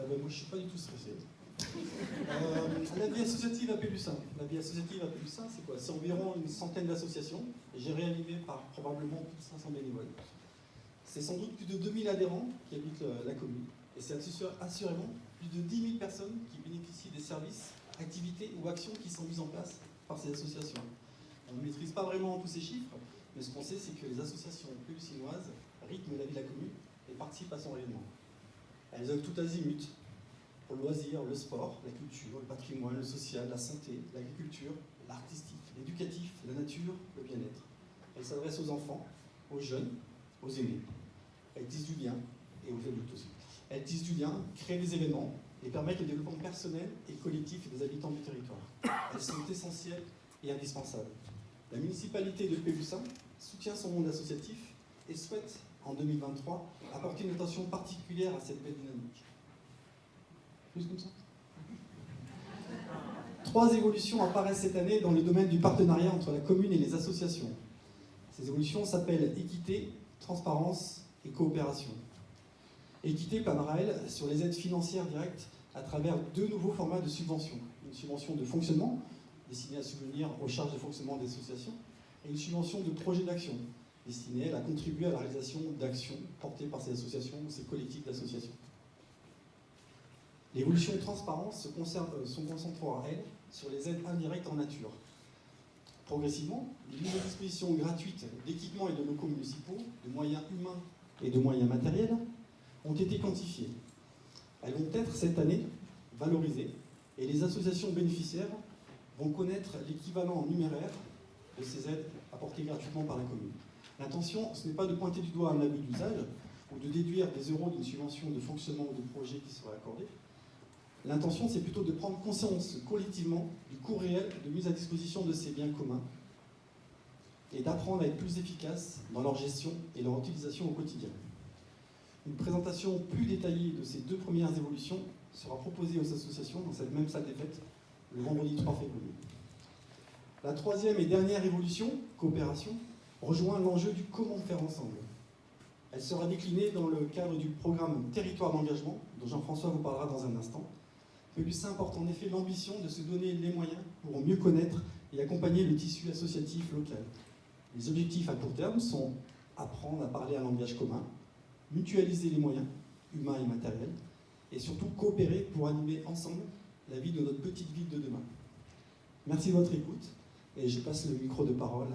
Moi, je ne suis pas du tout stressé. La vie associative à Pélussin. La vie associative à Pélussin, c'est quoi? C'est environ une centaine d'associations, gérées et animées par probablement plus de 500 bénévoles. C'est sans doute plus de 2000 adhérents qui habitent la commune. Et c'est assurément plus de 10 000 personnes qui bénéficient des services, activités ou actions qui sont mises en place par ces associations. On ne maîtrise pas vraiment tous ces chiffres, mais ce qu'on sait, c'est que les associations pélussinoises rythment la vie de la commune et participent à son rayonnement. Elles œuvrent tout azimut pour le loisir, le sport, la culture, le patrimoine, le social, la santé, l'agriculture, l'artistique, l'éducatif, la nature, le bien-être. Elles s'adressent aux enfants, aux jeunes, aux aînés. Elles tissent du lien, et aux adultes aussi. Elles tissent du lien, créent des événements et permettent le développement personnel et collectif des habitants du territoire. Elles sont essentielles et indispensables. La municipalité de Pélussin soutient son monde associatif et souhaite, en 2023, apporter une attention particulière à cette belle dynamique. Plus comme ça. 3 évolutions apparaissent cette année dans le domaine du partenariat entre la commune et les associations. Ces évolutions s'appellent équité, transparence et coopération. Équité planera, elle, sur les aides financières directes à travers 2 nouveaux formats de subventions. Une subvention de fonctionnement, destinée à subvenir aux charges de fonctionnement des associations, et une subvention de projet d'action, destinée à contribuer à la réalisation d'actions portées par ces associations ou ces collectifs d'associations. L'évolution de transparence se concentrera, elle, sur les aides indirectes en nature. Progressivement, les mises à disposition gratuites d'équipements et de locaux municipaux, de moyens humains et de moyens matériels, ont été quantifiées. Elles vont être, cette année, valorisées, et les associations bénéficiaires vont connaître l'équivalent en numéraire de ces aides apportées gratuitement par la commune. L'intention, ce n'est pas de pointer du doigt un abus d'usage, ou de déduire des euros d'une subvention de fonctionnement ou de projet qui serait accordée. L'intention, c'est plutôt de prendre conscience collectivement du coût réel de mise à disposition de ces biens communs et d'apprendre à être plus efficaces dans leur gestion et leur utilisation au quotidien. Une présentation plus détaillée de ces 2 premières évolutions sera proposée aux associations dans cette même salle des fêtes le vendredi 3 février. La 3e et dernière évolution, coopération, rejoint l'enjeu du comment faire ensemble. Elle sera déclinée dans le cadre du programme Territoire d'engagement, dont Jean-François vous parlera dans un instant. Pélussin porte en effet l'ambition de se donner les moyens pour mieux connaître et accompagner le tissu associatif local. Les objectifs à court terme sont apprendre à parler un langage commun, mutualiser les moyens humains et matériels, et surtout coopérer pour animer ensemble la vie de notre petite ville de demain. Merci de votre écoute, et je passe le micro de parole à